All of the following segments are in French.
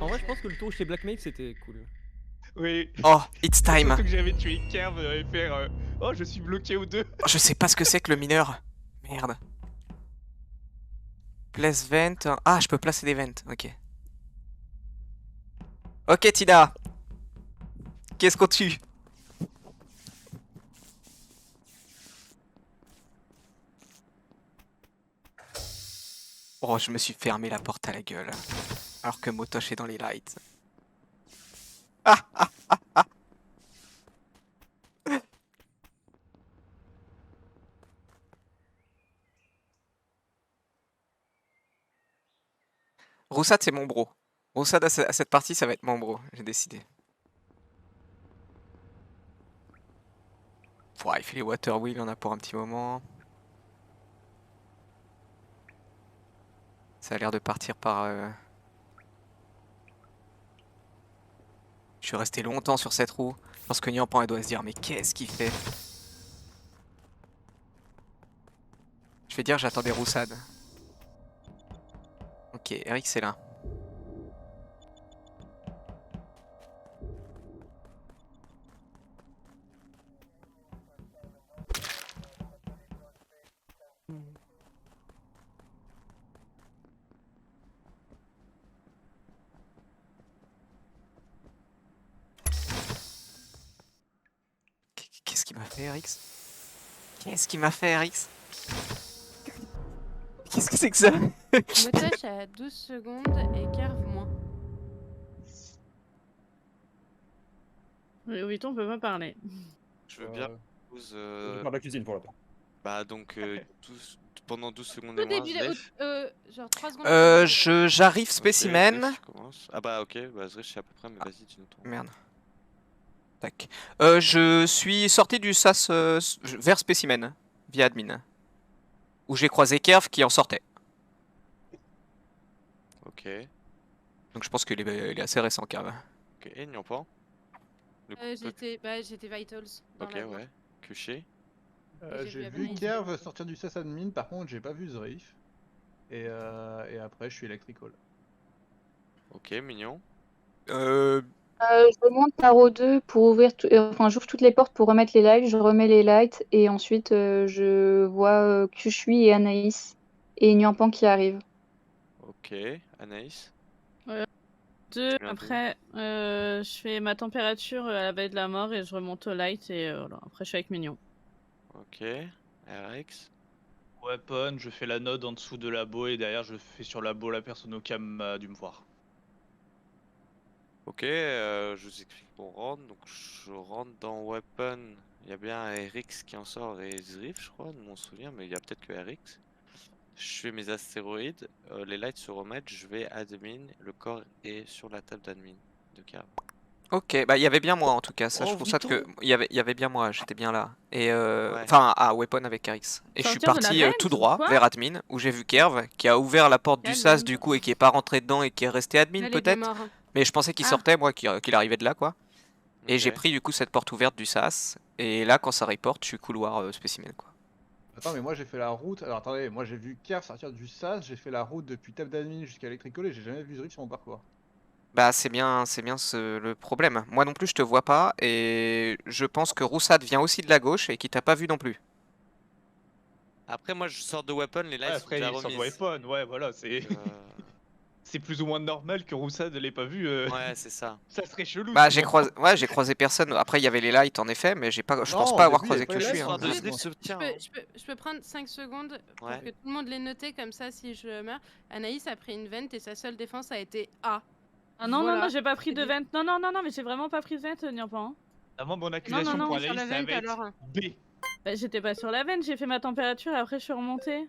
En vrai, je pense que le tour chez Blackmail c'était cool. Oui. Oh, it's time. Surtout que j'avais tué Kerv, j'allais faire oh, je suis bloqué aux deux. Je sais pas ce que c'est que le mineur. Merde. Place vent. Ah, je peux placer des vents. Ok. Ok, Tina. Qu'est-ce qu'on tue? Oh, je me suis fermé la porte à la gueule. Alors que Motosh est dans les lights. Roussad, c'est mon bro. Roussad, à cette partie, ça va être mon bro. J'ai décidé. Ouah, il fait les water wheels, on a pour un petit moment. Ça a l'air de partir par... Je suis resté longtemps sur cette roue. Je pense que Nyampan, elle doit se dire, mais qu'est-ce qu'il fait? Je vais dire, j'attendais Roussad. Ok, Eric, c'est là. Qu'est-ce qu'il m'a fait, Rix? Qu'est-ce qu'il m'a fait, Rix? Qu'est-ce que c'est que ça? Motosh à 12 secondes et Kerv moins. Oui, on peut pas parler. Je veux bien. Je vais faire la cuisine pour l'instant. Bah donc pendant 12 secondes Au et moins, début, Zref. genre 3 secondes. J'arrive Ok, spécimen. Zref, tu commences. Ah bah ok, bah Zref je sais à peu près, mais vas-y dis-nous ton. Merde. Tac. Je suis sorti du sas vers spécimen, via admin. Où j'ai croisé Kerv qui en sortait. Ok. Donc je pense qu'il est assez récent, Kerv. Ok, et Nyampan. J'étais Vitals. Dans Ok, la voie. ouais. Cuché. J'ai J'ai vu vu Kerv sortir du SAS admin, par contre j'ai pas vu Zrif. Et après je suis electrical. Ok, mignon. Je monte par O2 pour ouvrir, enfin j'ouvre toutes les portes pour remettre les lights, je remets les lights et ensuite je vois Kushui et Anaïs et Nyampan qui arrivent. Ok, Anaïs. Après, je fais ma température à la veille de la mort et je remonte au light et voilà. Après je suis avec Mignon. Ok, RX. Weapon, je fais la node en dessous de labo et derrière je fais sur labo la personne au cam a dû me voir. Ok, je vous explique mon rentre. Donc je rentre dans Weapon. Il y a bien RX qui en sort et Zrif, je crois, de mon souvenir, mais il y a peut-être que RX. Je fais mes astéroïdes, les lights se remettent, je vais admin, le corps est sur la table d'admin de Kerv. Ok, bah il y avait bien moi en tout cas. Ça, je Oh, trouve ça que il y avait bien moi, j'étais bien là. Et Ouais. enfin à Weapon avec Rix. Et je suis Sortir de la parti vente, tout droit quoi vers admin où j'ai vu Kerv qui a ouvert la porte du sas du coup et qui est pas rentré dedans et qui est resté admin Là, il est bien peut-être. mort. Mais je pensais qu'il Ah. sortait moi, qu'il arrivait de là quoi. Et Ok. j'ai pris du coup cette porte ouverte du sas. Et là quand ça reporte, je suis couloir spécimen quoi. Attends, mais moi j'ai fait la route. Alors attendez, moi j'ai vu Kerv sortir du SAS, j'ai fait la route depuis table d'admin jusqu'à electrical et j'ai jamais vu Zrif sur mon parcours. Bah c'est bien le problème. Moi non plus je te vois pas et je pense que Roussad vient aussi de la gauche et qui t'a pas vu non plus. Après moi je sors de Weapon, les lights Ouais, sont après déjà il sort de remises. Weapon, ouais voilà, c'est c'est plus ou moins normal que Roussad ne l'ait pas vu. Ouais c'est ça. Ça serait chelou. Bah sinon. j'ai croisé personne. Après il y avait les lights en effet, mais je pense Non, pas au avoir début, il y croisé avait pas que les je suis. lights, Hein. hein, Zref se tient. hein. Je peux prendre 5 secondes pour Ouais. que tout le monde l'ait noté, comme ça si je meurs. Anaïs a pris une vente et sa seule défense a été A. Ah non, Voilà. non, j'ai pas pris de vent. Non, mais j'ai vraiment pas pris de vent, Nyampan. Ah, moi mon accusation non, pour sur Anaïs, la ça vente, va être alors. B. Bah, j'étais pas sur la veine, j'ai fait ma température et après je suis remontée.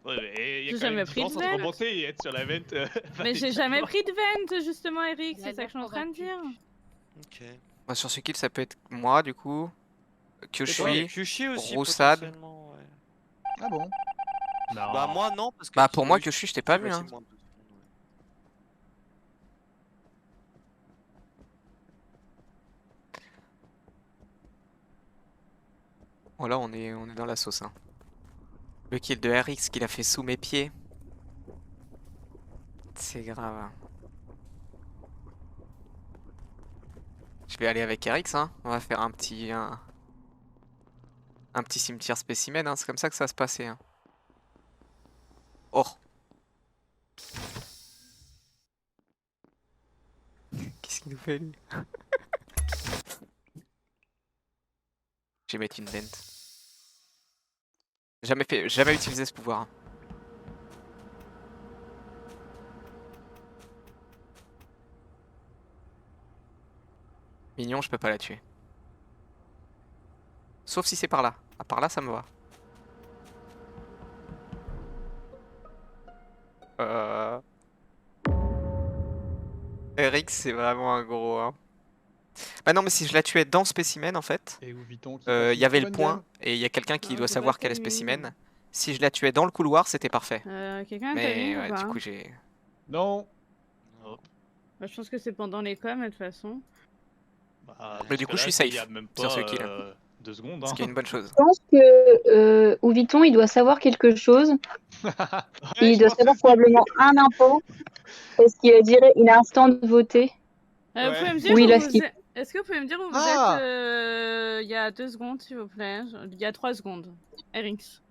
Ouais, mais il y a J'ai quand même jamais une pris de différence entre vent. remonter et être sur la vente. Mais j'ai jamais pris de vent justement, Eric, c'est ça que je suis en train de dire. Ok. Bah, sur ce kill ça peut être moi du coup. Que je Ouais, suis. Kushi aussi Roussad. potentiellement. Ouais. Ah bon? Non. Bah moi non parce que. Bah pour moi oui, que je suis, je t'ai pas vu bah, hein. c'est moins de 12 secondes, ouais. Voilà on est dans la sauce hein. Le kill de RX qu'il a fait sous mes pieds. C'est grave. vais aller avec RX, hein. On va faire un petit cimetière spécimen, hein. C'est comme ça que ça va se passer. Hein. Oh. Qu'est-ce qu'il nous fait lui? Je vais mettre une vente. Jamais utilisé ce pouvoir. Hein. Mignon, je peux pas la tuer. Sauf si c'est par là. Ah, par là, ça me va. Eric, c'est vraiment un gros. Hein. Bah non, mais si je la tuais dans spécimen, en fait, Et où vit-on il y avait le point et il y a quelqu'un qui doit c'est savoir pas quel est terrible. spécimen. Si je la tuais dans le couloir, c'était parfait. Quelqu'un a Mais timing ou ouais, pas du coup, j'ai. Non. Bah, je pense que c'est pendant les coms, de toute façon. Bah, Mais du dans coup, ce je suis cas-là, il y safe a même sur pas ce kill. 2 secondes. Ce Hein. qui est une bonne chose. Je pense que Ouviton, il doit savoir quelque chose. Ouais, Il je doit pense savoir aussi. probablement un impôt. Parce qu'il a dit il a un stand voté. Vous Ouais. pouvez me dire Oui, où là, vous êtes... Est-ce que vous pouvez me dire où vous Ah êtes il y a 2 secondes, s'il vous plaît? Il y a 3 secondes. RX.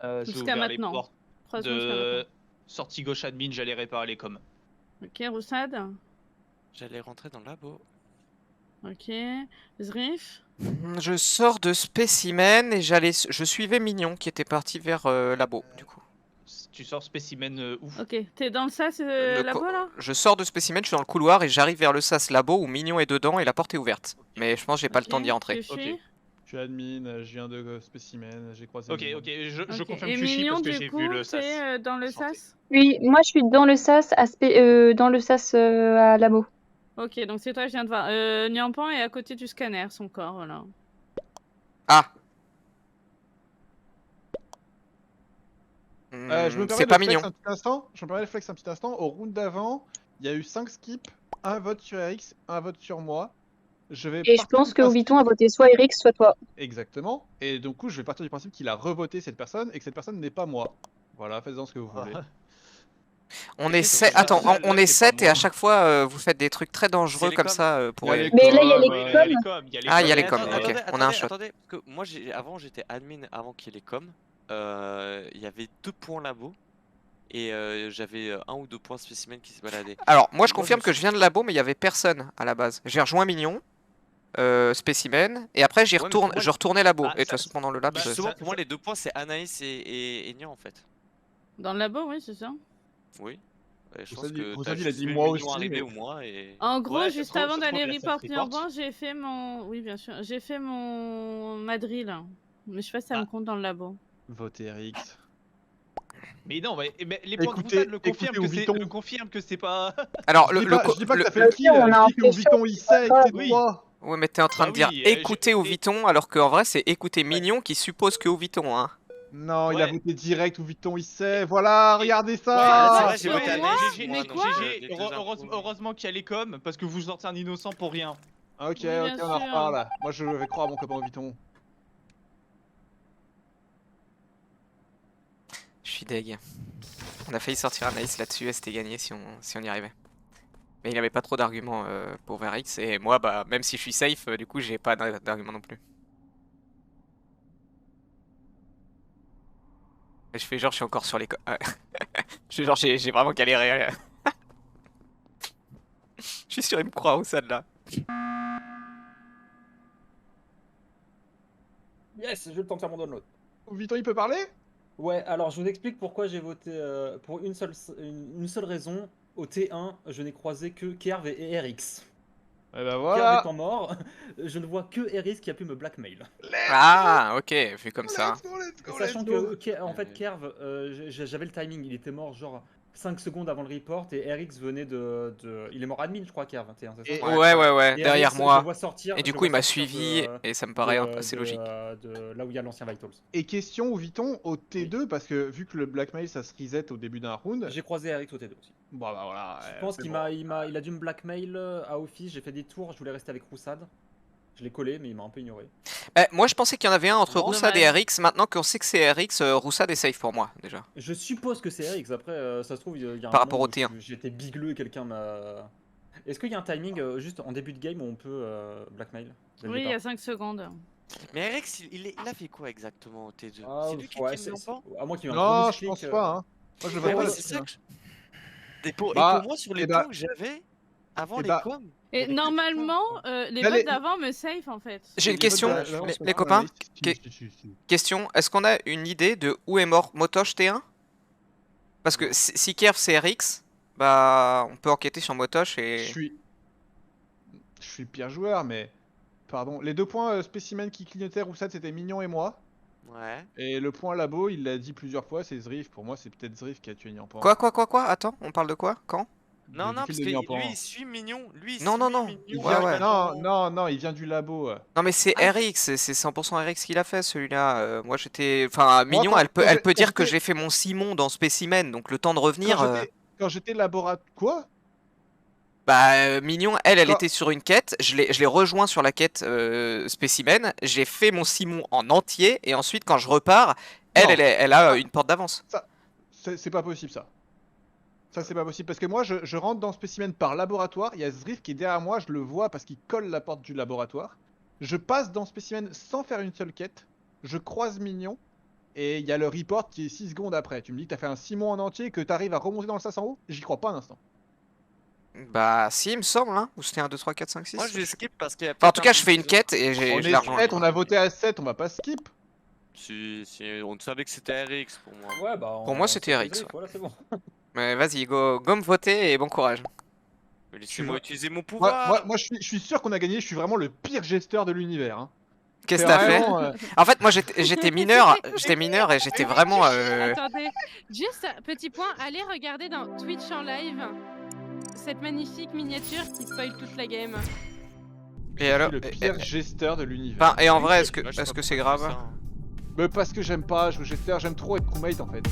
J'ai Jusqu'à ouvert les maintenant. portes 3 secondes jusqu'à maintenant. de sortie gauche admin, j'allais réparer les coms. Ok, Roussad. J'allais rentrer dans le labo. Ok. Zrif. Je sors de spécimen et je suivais Mignon qui était parti vers labo, du coup. Tu sors spécimen où? Ok, t'es dans le sas Le là-bas là? Je sors de spécimen, je suis dans le couloir et j'arrive vers le sas labo où Mignon est dedans et la porte est ouverte. Mais je pense que j'ai pas le temps d'y rentrer. Kushi. Ok. Je suis admin, je viens de spécimen, j'ai croisé. Ok, Mignon. ok, je Ok. confirme Et Fushi Mignon, parce que du j'ai coup, vu le sas. t'es dans le Santé. sas? Oui, moi je suis dans le sas dans le sas à labo. Ok, donc c'est toi, je viens de voir. Nyampan est à côté du scanner, son corps, voilà. Ah Je me C'est permets pas de flex Mignon. un petit instant. Je me permets de flex un petit instant. Au round d'avant, il y a eu 5 skips, un vote sur RX, un vote sur moi. Je vais Et je partir pense du que principe- Ouviton a voté soit Eric, soit toi. Exactement. Et du coup, je vais partir du principe qu'il a revoté cette personne et que cette personne n'est pas moi. Voilà, faites-en ce que vous voulez. On est Ok, 7, donc là, attends, là, on là, est c'est pas 7 et à moi. chaque fois vous faites des trucs très dangereux C'est les comme coms. ça Il y pour a les... les Mais là, il y a les coms, Il y a les coms, il y a les Ah, il y a coms. les coms, Mais ok. attendez, On a un attendez, shot. attendez, parce que moi avant j'étais admin avant qu'il y ait les coms. Il y avait 2 points labo et j'avais 1 ou 2 points spécimen qui se baladaient. Alors, moi je Moi, confirme je que suis- je viens de labo, mais il y avait personne à la base. J'ai rejoint Mignon, spécimen, et après Ouais, mais pour moi, je retournais labo. Bah, et de toute ça- façon, pendant le lab, bah, Justement, ça- pour moi, les 2 points c'est Anaïs et Nian en fait. Dans le labo, oui, c'est ça. Oui. Et je Roussel, pense que Roussel, t'as il a juste dit vu moi Mignon aussi, arriver mais- ou moi et. En gros, Ouais, juste ça se avant trouve d'aller que la report self Nyampan, report. j'ai fait mon... Oui, bien sûr. J'ai fait mon madrill. Mais je sais pas si ça me Ah. compte dans le labo. Votez RX. Mais non, mais les points de Écoutez- Roussad le confirment écoutez que Ouviton. c'est pas. Alors, Je dis pas que le- t'as fait le kill, on a je un dis que fait Ouviton il sait que c'est Oui. toi. Ouais, mais t'es en train Bah de dire oui, écoutez Ouviton, alors qu'en vrai, c'est écouter Mignon qui suppose que Ouviton, hein. Non, il a Ouais. voté direct, Ouviton il sait. Voilà, regardez Ouais, ça. c'est vrai, j'ai Sur voté moi Anaïs. GG, Mais donc, quoi les GG, deux infos. heureusement qu'il y a les coms parce que vous sortez un innocent pour rien. Ok, Oui, bien ok, on en sûr. reparle. Moi je vais croire à mon copain Ouviton. Je suis deg. On a failli sortir Anaïs là-dessus et c'était gagné si on y arrivait. Mais il avait pas trop d'arguments pour VRX et moi, bah, même si je suis safe, du coup, j'ai pas d'arguments non plus. Et je fais genre, je suis encore sur les... je fais genre, j'ai vraiment galéré. Je suis sûr, il me croit au stade là. Yes, je le tente faire mon download. Ouviton il peut parler? Ouais, alors je vous explique pourquoi j'ai voté pour une seule raison. Au T1, je n'ai croisé que Kerv et RX. Eh ben Kerv voilà. étant mort, je ne vois que RX qui a pu me blackmail. Ah, ok, vu comme ça. Let's go, let's go, Sachant let's go. que, en fait, Kerv, j'avais le timing, il était mort genre 5 secondes avant le report et RX venait de... Il est mort admin, je crois, Kerv, T1, c'est ça? Ouais, Et derrière RX, moi. je le vois sortir- Et du je coup, le il vois m'a sortir suivi de- et ça me paraît de- assez de- logique. de là où il y a l'ancien Vitals. Et question Ouviton au T2 parce que vu que le blackmail ça se reset au début d'un round. J'ai croisé RX au T2 aussi. Bon bah voilà. Je pense c'est qu'il bon. il a dû me blackmail à Office, j'ai fait des tours, je voulais rester avec Roussad. Je l'ai collé, mais il m'a un peu ignoré. Moi, je pensais qu'il y en avait un entre Bon, Roussad et dommage. RX. Maintenant qu'on sait que c'est RX, Roussad est safe pour moi déjà. Je suppose que c'est RX, après, ça se trouve, il y a un Par rapport moment au où T1. j'étais bigleux et quelqu'un m'a Est-ce qu'il y a un timing juste en début de game où on peut blackmail dès le Oui, il y a départ 5 secondes. Mais Rx, il a fait quoi exactement au T2? Ah, C'est lui qui ouais, tue le Nyampan? à moins qu'il y ait un Non, gros je misclick, pense pas. Hein. Moi, je le vois Mais pas oui, là-dessus, c'est ça hein. que Et pour moi, sur les eh bah- points que j'avais, avant eh les bah- coms... il y Et avait que normalement, les Là, votes les- d'avant me safe en fait. J'ai une Les question, votes d'avant sont les pas copains. analystes. Si. Question, est-ce qu'on a une idée de où est mort Motosh T1? Parce que si Kerv c'est RX, bah on peut enquêter sur Motosh Je et... suis le pire joueur, mais pardon. Les 2 points spécimen qui clignotaient Roussat, c'était Mignon et moi. Ouais. Et le point labo, il l'a dit plusieurs fois, c'est Zriff. Pour moi, c'est peut-être Zriff qui a tué Nyampan. Quoi? Attends, on parle de quoi? Quand? Non, Du non, kill parce de que Nyampan. lui, il suit Mignon. Lui, il Non, suit non. Mignon. Il Ouais, vient... ouais. Non, il vient du labo. Non mais c'est Ah. RX, c'est 100% RX qui l'a fait celui-là. Moi j'étais... Enfin, Mignon, quand- elle peut, quand elle j'ai- peut quand dire que j'étais- j'ai fait mon Simon dans Spécimen, donc le temps de revenir... Quand j'étais laboratoire... Quoi? Mignon, elle Quand- était sur une quête, je l'ai rejoint sur la quête Spécimen, j'ai fait mon Simon en entier, et ensuite quand je repars, Non. elle a une porte d'avance. C'est pas possible ça. Ça c'est pas possible parce que moi je rentre dans Spécimen par laboratoire, il y a Zriff qui est derrière moi, je le vois parce qu'il colle la porte du laboratoire. Je passe dans Spécimen sans faire une seule quête, je croise Mignon et il y a le report qui est 6 secondes après. Tu me dis que t'as fait un Simon en entier, que t'arrives à remonter dans le sas en haut? J'y crois pas un instant. Bah si, il me semble, hein, ou c'était un 2, 3, 4, 5, 6. Moi, je vais skip parce qu'il y a Enfin, en peut-être tout un cas, je truc fais une qui- quête et j'ai On je est la rejoins. 7, on a voté à 7, on va pas skip. Si, on savait que c'était RX pour moi. Ouais, bah, Pour moi, c'était RX, Zriff, ouais. Voilà, c'est bon. Mais vas-y, go me voter et bon courage. Mais laissez-moi utiliser mon Moi, pouvoir. moi, je suis sûr qu'on a gagné, je suis vraiment le pire gesteur de l'univers. Hein. Qu'est-ce que C'est t'as fait? vraiment, En fait, moi j'étais mineur et j'étais vraiment... Attendez, juste petit point, allez regarder dans Twitch en live cette magnifique miniature qui spoil toute la game. Et je alors... suis le pire gesteur de l'univers. Enfin, et en vrai, Moi, je sais pas est-ce que pourquoi c'est je fais grave? ça, hein. Mais parce que j'aime pas jouer gesteur, j'aime trop être crewmate en fait.